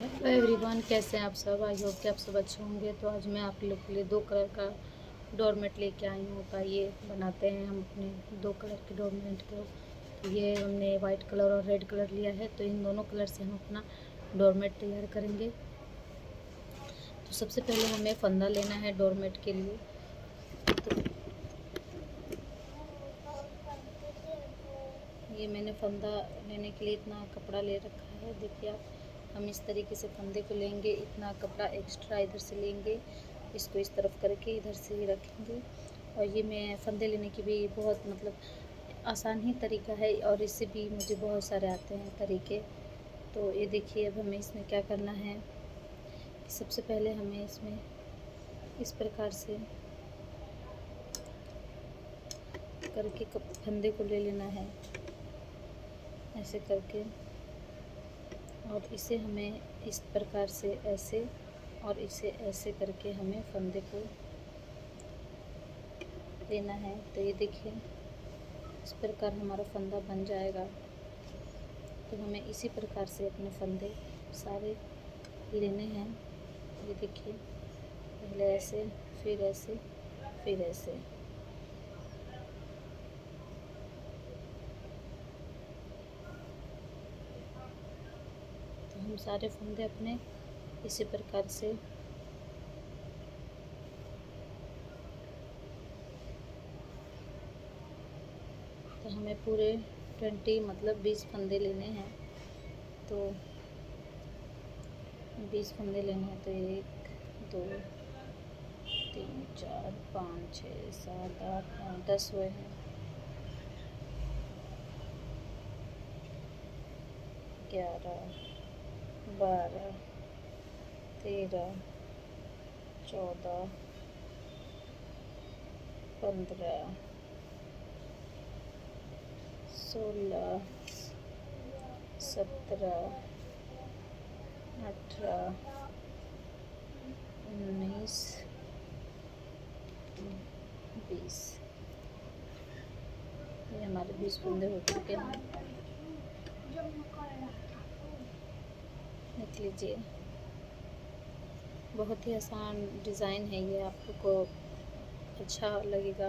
Hello everyone, कैसे हैं आप सब। आई होप कि आप सब अच्छे होंगे। तो आज मैं आप लोग के लिए 2 कलर का डोरमेट लेके आई हूँ। तो ये बनाते हैं हम अपने 2 कलर के डोरमेट को। तो ये हमने वाइट कलर और रेड कलर लिया है। तो इन दोनों कलर से हम अपना डोरमेट तैयार करेंगे। तो सबसे पहले हमें फंदा लेना है डोरमेट के लिए। तो ये मैंने फंदा लेने के लिए इतना कपड़ा ले रखा है। देखिए आप, हम इस तरीके से फंदे को लेंगे। इतना कपड़ा एक्स्ट्रा इधर से लेंगे, इसको इस तरफ करके इधर से ही रखेंगे। और ये मैं फंदे लेने की भी बहुत आसान ही तरीका है, और इससे भी मुझे बहुत सारे आते हैं तरीके। तो ये देखिए, अब हमें इसमें क्या करना है कि सबसे पहले हमें इसमें इस प्रकार से करके फंदे को ले लेना है, ऐसे करके। और इसे हमें इस प्रकार से ऐसे और इसे ऐसे करके हमें फंदे को लेना है। तो ये देखिए, इस प्रकार हमारा फंदा बन जाएगा। तो हमें इसी प्रकार से अपने फंदे सारे लेने हैं। ये देखिए, पहले ऐसे, फिर ऐसे, फिर ऐसे। तो हम सारे फंदे अपने इसी प्रकार से तो हमें पूरे 20 फंदे लेने हैं। तो 20 फंदे लेने हैं। तो 1 2 3 4 5 6 7 8 9 10 हुए हैं। 11 12 13 14 15 16 17 18 19 20। ये हमारे 20 फंदे हो चुके हैं। देख लीजिए, बहुत ही आसान डिज़ाइन है ये। आप लोग को अच्छा लगेगा,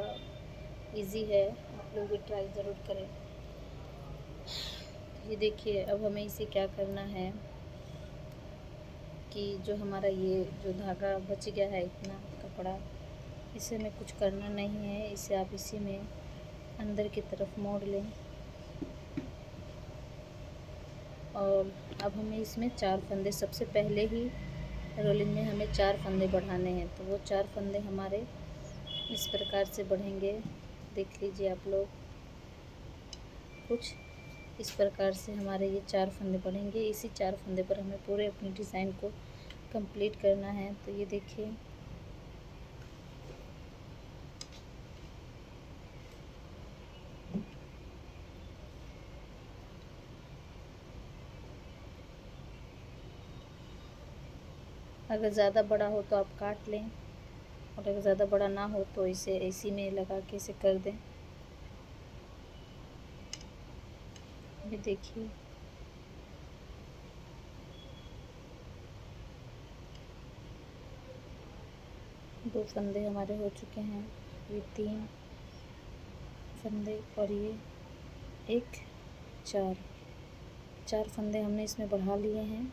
इजी है। आप लोग भी ट्राई ज़रूर करें। ये देखिए, अब हमें इसे क्या करना है कि जो हमारा ये जो धागा बच गया है, इतना कपड़ा, इसे हमें कुछ करना नहीं है। इसे आप इसी में अंदर की तरफ मोड़ लें। और अब हमें इसमें 4 फंदे, सबसे पहले ही रोलिंग में हमें 4 फंदे बढ़ाने हैं। तो वो 4 फंदे हमारे इस प्रकार से बढ़ेंगे। देख लीजिए आप लोग, कुछ इस प्रकार से हमारे ये 4 फंदे बढ़ेंगे। इसी 4 फंदे पर हमें पूरे अपने डिज़ाइन को कंप्लीट करना है। तो ये देखिए, अगर ज़्यादा बड़ा हो तो आप काट लें, और अगर ज़्यादा बड़ा ना हो तो इसे इसी में लगा के इसे कर दें। ये देखिए, दो फंदे हमारे हो चुके हैं। ये 3 फंदे और ये 1 4 फंदे हमने इसमें बढ़ा लिए हैं।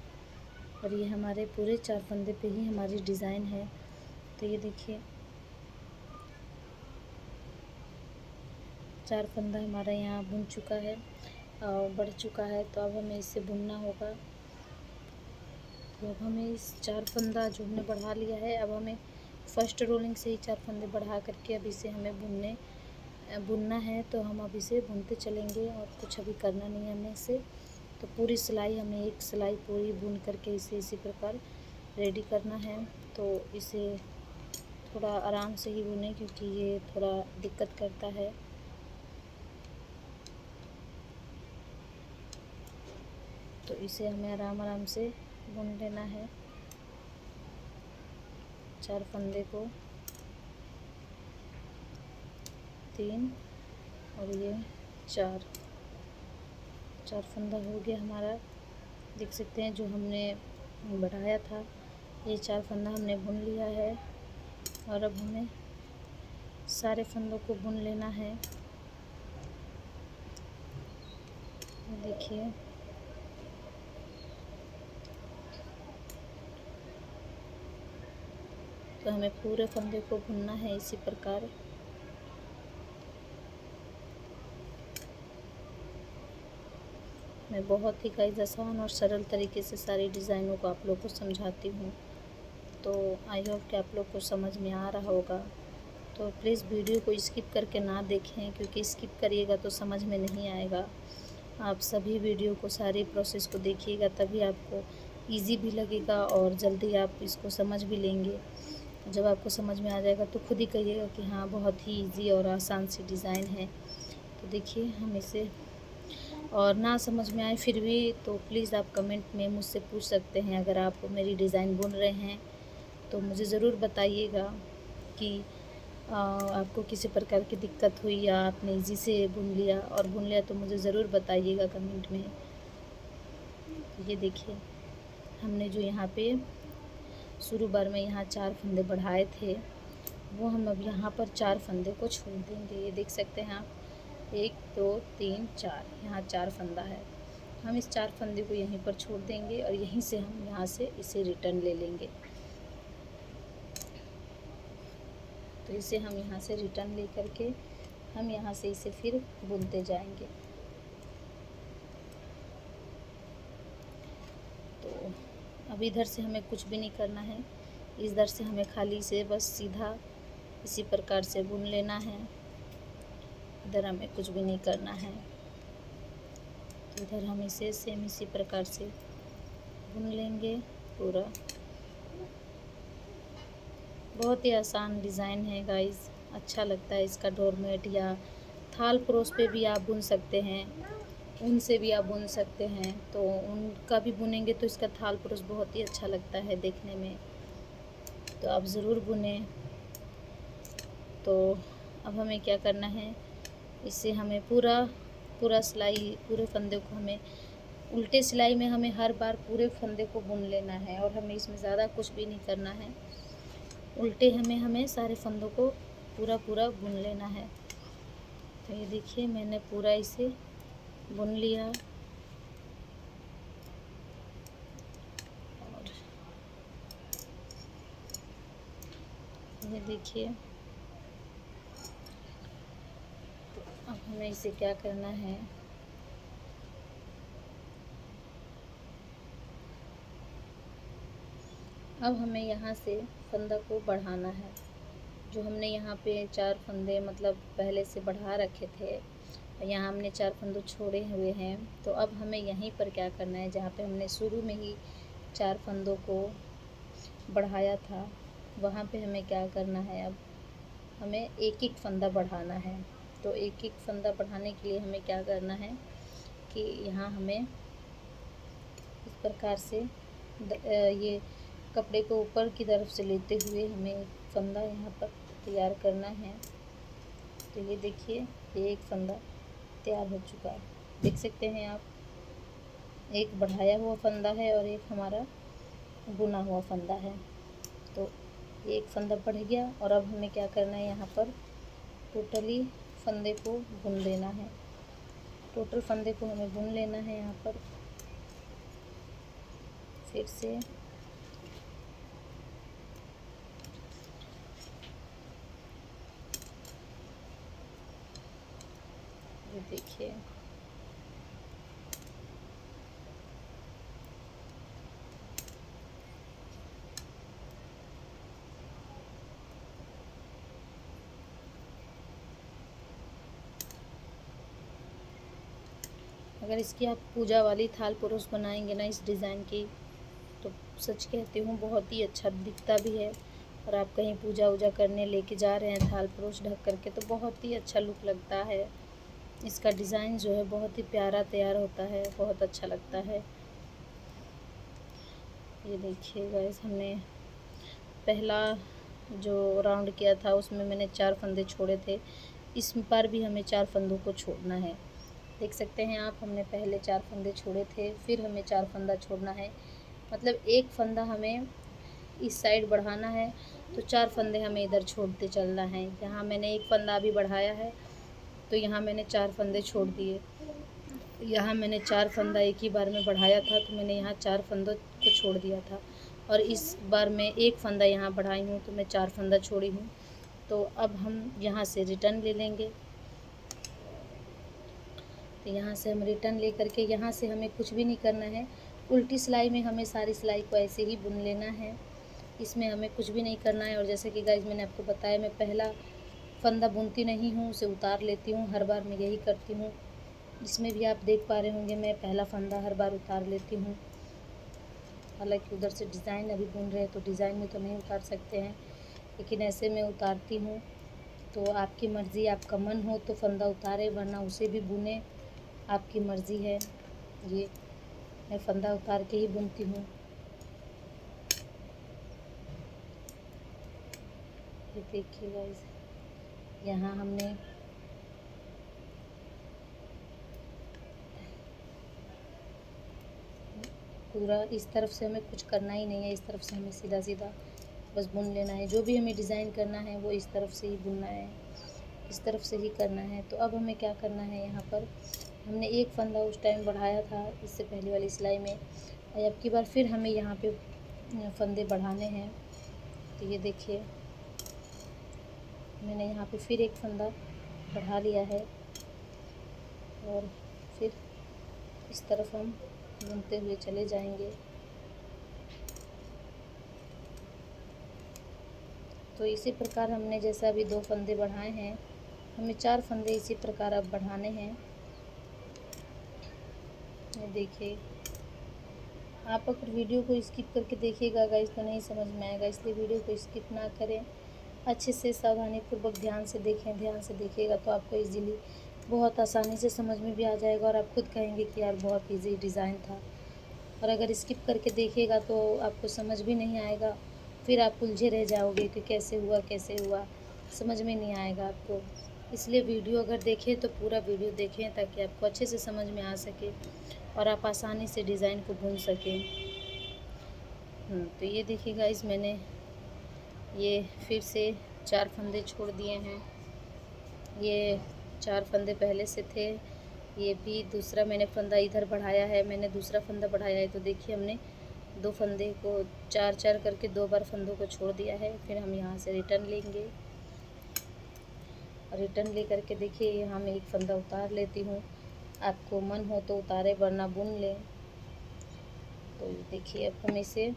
और ये हमारे पूरे 4 फंदे पे ही हमारी डिज़ाइन है। तो ये देखिए, 4 फंदा हमारा यहाँ बुन चुका है और बढ़ चुका है। तो अब हमें इसे बुनना होगा। तो अब हमें इस 4 फंदा जो हमने बढ़ा लिया है, अब हमें फर्स्ट रोलिंग से ही 4 फंदे बढ़ा करके अब इसे हमें बुनना है। तो हम अब इसे बुनते चलेंगे, और कुछ अभी करना नहीं है हमें इसे। तो पूरी सिलाई, हमें एक सिलाई पूरी बुन करके इसे इसी प्रकार रेडी करना है। तो इसे थोड़ा आराम से ही बुनें, क्योंकि ये थोड़ा दिक्कत करता है। तो इसे हमें आराम आराम से बुन लेना है। 4 फंदे को 3 और ये 4 फंदा हो गया हमारा। देख सकते हैं, जो हमने बढ़ाया था। ये 4 फंदा हमने बुन लिया है और अब हमें सारे फंदों को बुन लेना है। देखिए तो हमें पूरे फंदे को बुनना है इसी प्रकार। मैं बहुत ही गाइस आसान और सरल तरीके से सारी डिज़ाइनों को आप लोग को समझाती हूँ, तो आई होप कि आप लोग को समझ में आ रहा होगा। तो प्लीज़ वीडियो को स्किप करके ना देखें, क्योंकि स्किप करिएगा तो समझ में नहीं आएगा। आप सभी वीडियो को, सारी प्रोसेस को देखिएगा, तभी आपको इजी भी लगेगा और जल्दी आप इसको समझ भी लेंगे। जब आपको समझ में आ जाएगा तो खुद ही कहिएगा कि हाँ बहुत ही इजी और आसान सी डिज़ाइन है। तो देखिए हम इसे, और ना समझ में आए फिर भी तो प्लीज़ आप कमेंट में मुझसे पूछ सकते हैं। अगर आप मेरी डिज़ाइन बुन रहे हैं तो मुझे ज़रूर बताइएगा कि आपको किसी प्रकार की दिक्कत हुई या आपने इजी से बुन लिया, और बुन लिया तो मुझे ज़रूर बताइएगा कमेंट में। तो ये देखिए हमने जो यहाँ पे शुरू बार में यहाँ 4 फंदे बढ़ाए थे, वो हम अब यहाँ पर 4 फंदे को छोड़ देंगे। ये देख सकते हैं आप, 1 2 3 4, यहाँ 4 फंदा है। हम इस 4 फंदे को यहीं पर छोड़ देंगे और यहीं से हम यहाँ से इसे रिटर्न ले लेंगे। तो इसे हम यहाँ से रिटर्न ले करके हम यहाँ से इसे फिर बुनते जाएंगे। तो अब इधर से हमें कुछ भी नहीं करना है, इधर से हमें खाली इसे बस सीधा इसी प्रकार से बुन लेना है। इधर हमें कुछ भी नहीं करना है, तो इधर हम इसे सेम इसी प्रकार से बुन लेंगे पूरा। बहुत ही आसान डिज़ाइन है गाइस, अच्छा लगता है। इसका डोरमेट या थाल परोस पे भी आप बुन सकते हैं, ऊन से भी आप बुन सकते हैं। तो ऊन का भी बुनेंगे तो इसका थाल परोस बहुत ही अच्छा लगता है देखने में, तो आप ज़रूर बुनें। तो अब हमें क्या करना है, इससे हमें पूरा सिलाई, पूरे फंदे को हमें उल्टे सिलाई में हमें हर बार पूरे फंदे को बुन लेना है, और हमें इसमें ज़्यादा कुछ भी नहीं करना है। उल्टे हमें सारे फंदों को पूरा बुन लेना है। तो ये देखिए मैंने पूरा इसे बुन लिया, और ये देखिए अब हमें इसे क्या करना है, अब हमें यहाँ से फंदा को बढ़ाना है। जो हमने यहाँ पे 4 फंदे मतलब पहले से बढ़ा रखे थे, यहाँ हमने 4 फंदे छोड़े हुए हैं। तो अब हमें यहीं पर क्या करना है, जहाँ पे हमने शुरू में ही 4 फंदों को बढ़ाया था, वहाँ पे हमें क्या करना है, अब हमें एक एक फंदा बढ़ाना है। तो एक एक फंदा बढ़ाने के लिए हमें क्या करना है कि यहाँ हमें इस प्रकार से ये कपड़े को ऊपर की तरफ से लेते हुए हमें एक फंदा यहाँ पर तैयार करना है। तो ये देखिए ये एक फंदा तैयार हो चुका है, देख सकते हैं आप। एक बढ़ाया हुआ फंदा है और एक हमारा बुना हुआ फंदा है। तो एक फंदा बढ़ गया, और अब हमें क्या करना है, यहाँ पर टोटली फंदे को बुन देना है। टोटल फंदे को हमें बुन लेना है यहाँ पर फिर से। ये देखिए अगर इसकी आप पूजा वाली थाल परोस बनाएंगे ना इस डिज़ाइन की, तो सच कहती हूँ बहुत ही अच्छा दिखता भी है। और आप कहीं पूजा वूजा करने लेके जा रहे हैं थाल परोस ढक करके, तो बहुत ही अच्छा लुक लगता है। इसका डिज़ाइन जो है बहुत ही प्यारा तैयार होता है, बहुत अच्छा लगता है। ये देखिए गाइस, हमने पहला जो राउंड किया था उसमें मैंने 4 फंदे छोड़े थे, इस पर भी हमें 4 फंदों को छोड़ना है। देख सकते हैं आप, हमने पहले 4 फंदे छोड़े थे, फिर हमें 4 फंदा छोड़ना है। मतलब एक फंदा हमें इस साइड बढ़ाना है तो 4 फंदे हमें इधर छोड़ते चलना है। यहाँ मैंने एक फंदा अभी बढ़ाया है तो यहाँ मैंने 4 फंदे छोड़ दिए। यहाँ मैंने 4 फंदा एक ही बार में बढ़ाया था तो मैंने यहाँ 4 फंदों को छोड़ दिया था, और इस बार मैं एक फंदा यहाँ बढ़ाई हूँ तो मैं 4 फंदा छोड़ी हूँ। तो अब हम यहाँ से रिटर्न ले लेंगे। तो यहाँ से हम रिटर्न ले करके यहाँ से हमें कुछ भी नहीं करना है, उल्टी सिलाई में हमें सारी सिलाई को ऐसे ही बुन लेना है, इसमें हमें कुछ भी नहीं करना है। और जैसे कि गाइस मैंने आपको बताया, मैं पहला फंदा बुनती नहीं हूँ, उसे उतार लेती हूँ, हर बार मैं यही करती हूँ। इसमें भी आप देख पा रहे होंगे मैं पहला फंदा हर बार उतार लेती हूँ। हालांकि उधर से डिज़ाइन अभी बुन रहे हैं तो डिज़ाइन में तो नहीं उतार सकते हैं, लेकिन ऐसे मैं उतारती हूँ। तो आपकी मर्ज़ी, आपका मन हो तो फंदा उतारे, वरना उसे भी बुने, आपकी मर्ज़ी है। ये मैं फंदा उतार के ही बुनती हूँ। ये देखिए गाइस, यहाँ हमने पूरा इस तरफ से हमें कुछ करना ही नहीं है, इस तरफ से हमें सीधा सीधा बस बुन लेना है। जो भी हमें डिज़ाइन करना है वो इस तरफ से ही बुनना है, इस तरफ से ही करना है। तो अब हमें क्या करना है, यहाँ पर हमने एक फंदा उस टाइम बढ़ाया था इससे पहले वाली सिलाई में, और अब की बार फिर हमें यहाँ पे फंदे बढ़ाने हैं। तो ये देखिए मैंने यहाँ पे फिर एक फंदा बढ़ा लिया है, और फिर इस तरफ हम बुनते हुए चले जाएंगे। तो इसी प्रकार हमने जैसा अभी 2 फंदे बढ़ाए हैं, हमें 4 फंदे इसी प्रकार अब बढ़ाने हैं। ये देखिए, आप अगर वीडियो को स्किप करके देखिएगा गाइस तो नहीं समझ में आएगा, इसलिए वीडियो को स्किप ना करें, अच्छे से सावधानीपूर्वक ध्यान से देखें। ध्यान से देखिएगा तो आपको इजीली बहुत आसानी से समझ में भी आ जाएगा, और आप खुद कहेंगे कि यार बहुत इजी डिज़ाइन था। और अगर स्किप करके देखिएगा तो आपको समझ भी नहीं आएगा, फिर आप उलझे रह जाओगे कि कैसे हुआ, समझ में नहीं आएगा आपको। इसलिए वीडियो अगर देखें तो पूरा वीडियो देखें, ताकि आपको अच्छे से समझ में आ सके और आप आसानी से डिज़ाइन को बुन सकें। तो ये देखिए गाइस, मैंने ये फिर से 4 फंदे छोड़ दिए हैं। ये 4 फंदे पहले से थे, ये भी दूसरा मैंने फंदा इधर बढ़ाया है, मैंने दूसरा फंदा बढ़ाया है। तो देखिए हमने 2 फंदे को 4-4 करके 2 बार फंदों को छोड़ दिया है। फिर हम यहाँ से रिटर्न लेंगे, और रिटर्न ले करके देखिए यहाँ मैं एक फंदा उतार लेती हूँ। आपको मन हो तो उतारे, वरना बुन लें। तो देखिए अब हम इसे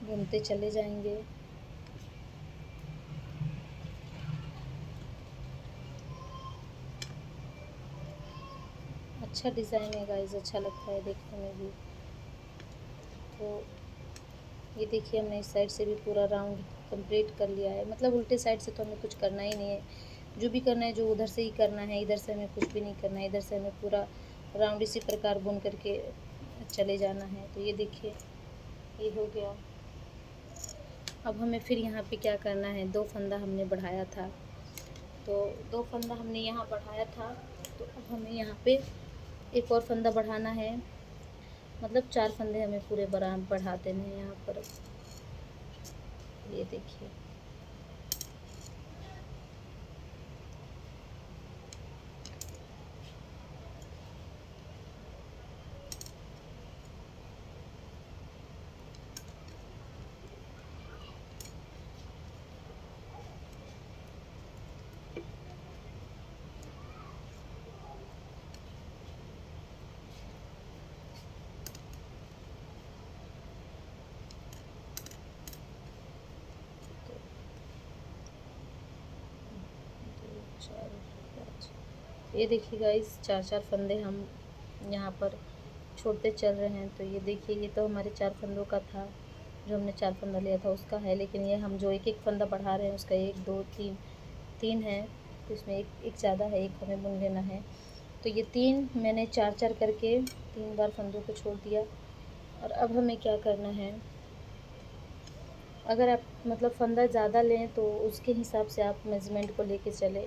बुनते चले जाएंगे। अच्छा डिज़ाइन है गाइस, अच्छा लगता है देखने में भी। तो ये देखिए हमने इस साइड से भी पूरा राउंड कंप्लीट कर लिया है, मतलब उल्टे साइड से तो हमें कुछ करना ही नहीं है, जो भी करना है जो उधर से ही करना है, इधर से हमें कुछ भी नहीं करना है। इधर से हमें पूरा राउंड इसी प्रकार बुन करके चले जाना है। तो ये देखिए ये हो गया। अब हमें फिर यहाँ पे क्या करना है, 2 फंदा हमने बढ़ाया था, तो 2 फंदा हमने यहाँ बढ़ाया था, तो अब हमें यहाँ पे एक और फंदा बढ़ाना है, मतलब 4 फंदे हमें पूरे बढ़ा देने हैं यहाँ पर। ये देखिए ये देखिए गाइस, 4-4 फंदे हम यहाँ पर छोड़ते चल रहे हैं। तो ये देखिए ये तो हमारे 4 फंदों का था, जो हमने 4 फंदा लिया था उसका है, लेकिन ये हम जो एक फंदा बढ़ा रहे हैं उसका 1 2 3 है, तो इसमें एक ज़्यादा है, एक हमें बुन लेना है। तो ये 3 मैंने 4-4 करके 3 बार फंदों को छोड़ दिया। और अब हमें क्या करना है, अगर आप मतलब फंदा ज़्यादा लें तो उसके हिसाब से आप मेज़रमेंट को लेके चलें,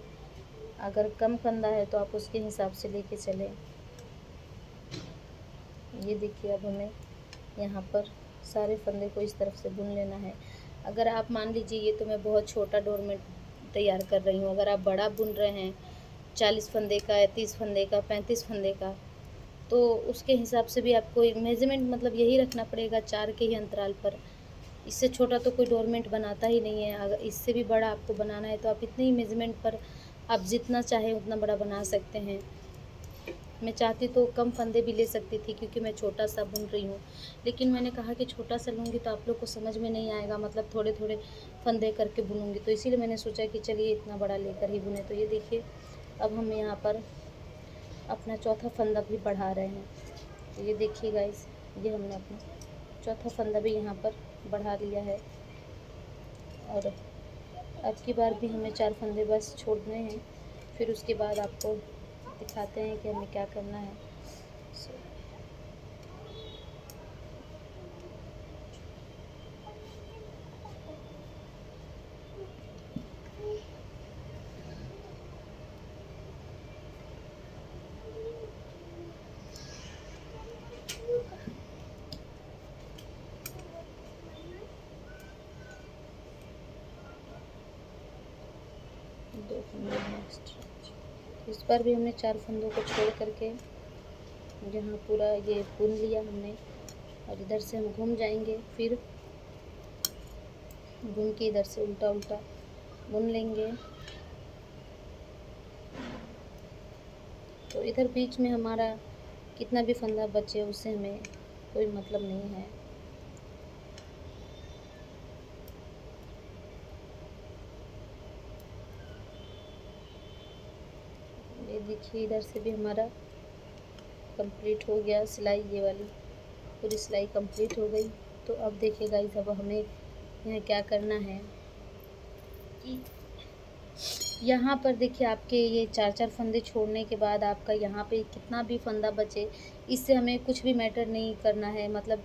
अगर कम फंदा है तो आप उसके हिसाब से लेके चलें। ये देखिए अब हमें यहाँ पर सारे फंदे को इस तरफ से बुन लेना है। अगर आप मान लीजिए ये तो मैं बहुत छोटा डोरमेट तैयार कर रही हूँ, अगर आप बड़ा बुन रहे हैं 40 फंदे का या 30 फंदे का 35 फंदे का, तो उसके हिसाब से भी आपको मेज़रमेंट मतलब यही रखना पड़ेगा 4 के ही अंतराल पर। इससे छोटा तो कोई डोरमेट बनाता ही नहीं है। अगर इससे भी बड़ा आपको बनाना है तो आप इतने ही मेज़रमेंट पर आप जितना चाहें उतना बड़ा बना सकते हैं। मैं चाहती तो कम फंदे भी ले सकती थी क्योंकि मैं छोटा सा बुन रही हूँ, लेकिन मैंने कहा कि छोटा सा लूँगी तो आप लोग को समझ में नहीं आएगा, मतलब थोड़े थोड़े फंदे करके बुनूँगी, तो इसीलिए मैंने सोचा कि चलिए इतना बड़ा लेकर ही बुने। तो ये देखिए अब हम यहाँ पर अपना चौथा फंदा भी बढ़ा रहे हैं। तो ये देखिए गाइस, ये हमने अपना चौथा फंदा भी यहाँ पर बढ़ा लिया है और अब की बार भी हमें 4 फंदे बस छोड़ने हैं, फिर उसके बाद आपको दिखाते हैं कि हमें क्या करना है। दो फंदे नेक्स्ट, इस बार भी हमने 4 फंदों को छोड़ करके यहाँ पूरा ये बुन लिया हमने और इधर से हम घूम जाएंगे, फिर घूम के इधर से उल्टा उल्टा बुन लेंगे। तो इधर बीच में हमारा कितना भी फंदा बचे उससे हमें कोई मतलब नहीं है। ये देखिए इधर से भी हमारा कंप्लीट हो गया सिलाई, ये वाली पूरी सिलाई कंप्लीट हो गई। तो अब देखिए गाइस, अब हमें यहाँ क्या करना है कि यहाँ पर देखिए आपके ये 4-4 फंदे छोड़ने के बाद आपका यहाँ पे कितना भी फंदा बचे, इससे हमें कुछ भी मैटर नहीं करना है। मतलब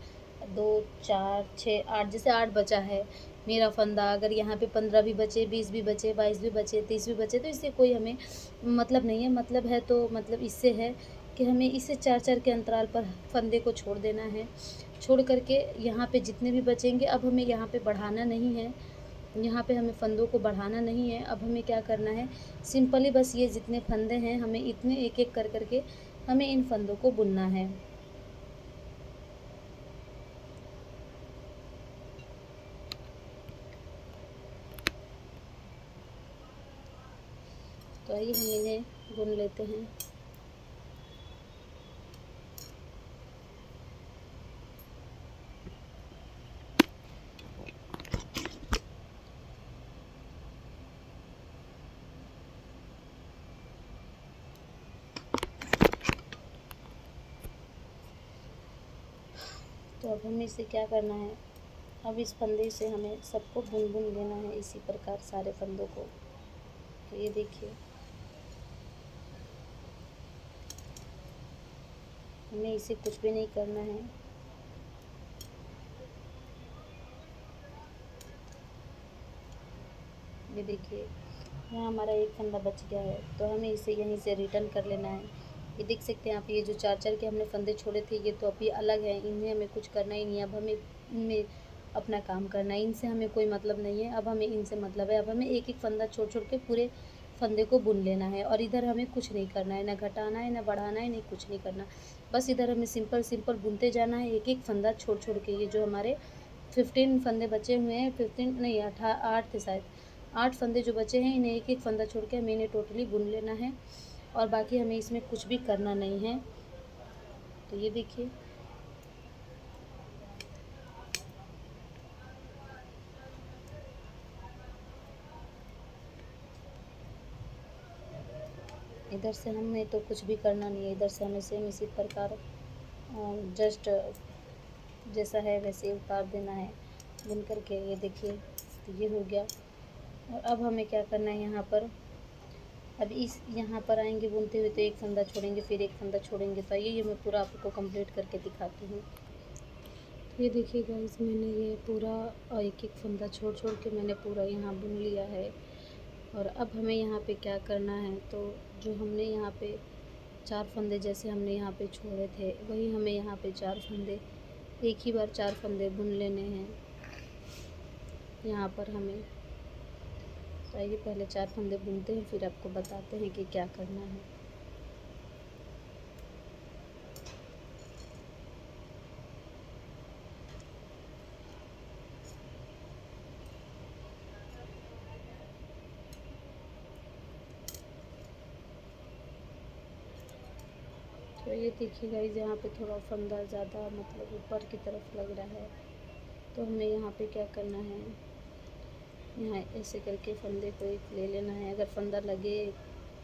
2 4 6 8, जैसे 8 बचा है मेरा फंदा, अगर यहाँ पे 15 भी बचे, 20 भी बचे, 22 भी बचे, 30 भी बचे, तो इससे कोई हमें मतलब नहीं है। मतलब है तो मतलब इससे है कि हमें इसे 4-4 के अंतराल पर फंदे को छोड़ देना है। छोड़ करके यहाँ पे जितने भी बचेंगे, अब हमें यहाँ पे बढ़ाना नहीं है, यहाँ पे हमें फंदों को बढ़ाना नहीं है। अब हमें क्या करना है, सिंपली बस ये जितने फंदे हैं हमें इतने एक एक कर करके हमें इन फंदों को बुनना है। तो आइए हम इन्हें बुन लेते हैं। तो अब हमें इसे क्या करना है, अब इस फंदे से हमें सबको बुन बुन लेना है इसी प्रकार सारे फंदों को। तो ये देखिए हमें इसे कुछ भी नहीं करना है। ये देखिए यहाँ हमारा एक फंदा बच गया है, तो हमें इसे यहीं से रिटर्न कर लेना है। ये देख सकते हैं आप, ये जो 4-4 के हमने फंदे छोड़े थे ये तो अभी अलग है, इन्हें हमें कुछ करना ही नहीं है। अब हमें इनमें अपना काम करना है, इनसे हमें कोई मतलब नहीं है। अब हमें इनसे मतलब है, अब हमें एक एक फंदा छोड़ छोड़ के पूरे फंदे को बुन लेना है और इधर हमें कुछ नहीं करना है, ना घटाना है ना बढ़ाना है, नहीं कुछ नहीं करना। बस इधर हमें सिंपल सिंपल बुनते जाना है एक एक फंदा छोड़ छोड़ के। ये जो हमारे 15 फंदे बचे हुए हैं, 15 नहीं 8 थे शायद, 8 फंदे जो बचे हैं इन्हें एक एक फंदा छोड़ के हमें इन्हें टोटली बुन लेना है और बाकी हमें इसमें कुछ भी करना नहीं है। तो ये देखिए इधर से हमें तो कुछ भी करना नहीं है, इधर से हमें सेम इसी प्रकार जस्ट जैसा है वैसे ही उतार देना है बुन करके। ये देखिए तो ये हो गया। और अब हमें क्या करना है, यहाँ पर अब इस यहाँ पर आएंगे बुनते हुए तो एक फंदा छोड़ेंगे फिर एक फंदा छोड़ेंगे। तो ये मैं पूरा आपको कंप्लीट करके दिखाती हूँ। तो ये देखिए गाइस, मैंने ये पूरा एक एक फंदा छोड़ छोड़ के मैंने पूरा यहाँ बुन लिया है। और अब हमें यहाँ पे क्या करना है, तो जो हमने यहाँ पे 4 फंदे जैसे हमने यहाँ पे छोड़े थे वही हमें यहाँ पे 4 फंदे एक ही बार 4 फंदे बुन लेने हैं यहाँ पर हमें। तो आइए पहले 4 फंदे बुनते हैं, फिर आपको बताते हैं कि क्या करना है। तो ये देखिए गाइस, यहाँ पे थोड़ा फंदा ज़्यादा मतलब ऊपर की तरफ लग रहा है, तो हमें यहाँ पे क्या करना है, यहाँ ऐसे करके फंदे को एक ले लेना है। अगर फंदा लगे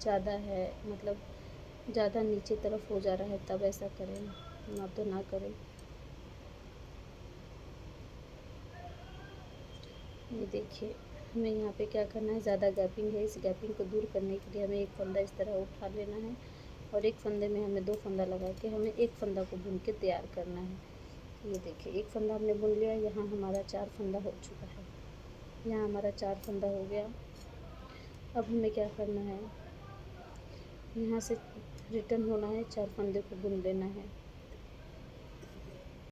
ज़्यादा है, मतलब ज़्यादा नीचे तरफ हो जा रहा है, तब ऐसा करें, ना तो ना करें। ये देखिए, हमें यहाँ पे क्या करना है, ज़्यादा गैपिंग है, इस गैपिंग को दूर करने के लिए हमें एक फंदा इस तरह उठा लेना है और एक फंदे में हमें 2 फंदा लगा के हमें एक फंदा को बुन के तैयार करना है। ये देखिए, एक फंदा हमने बुन लिया, यहाँ हमारा 4 फंदा हो चुका है, यहाँ हमारा 4 फंदा हो गया। अब हमें क्या करना है, यहाँ से रिटर्न होना है, 4 फंदे को बुन लेना है।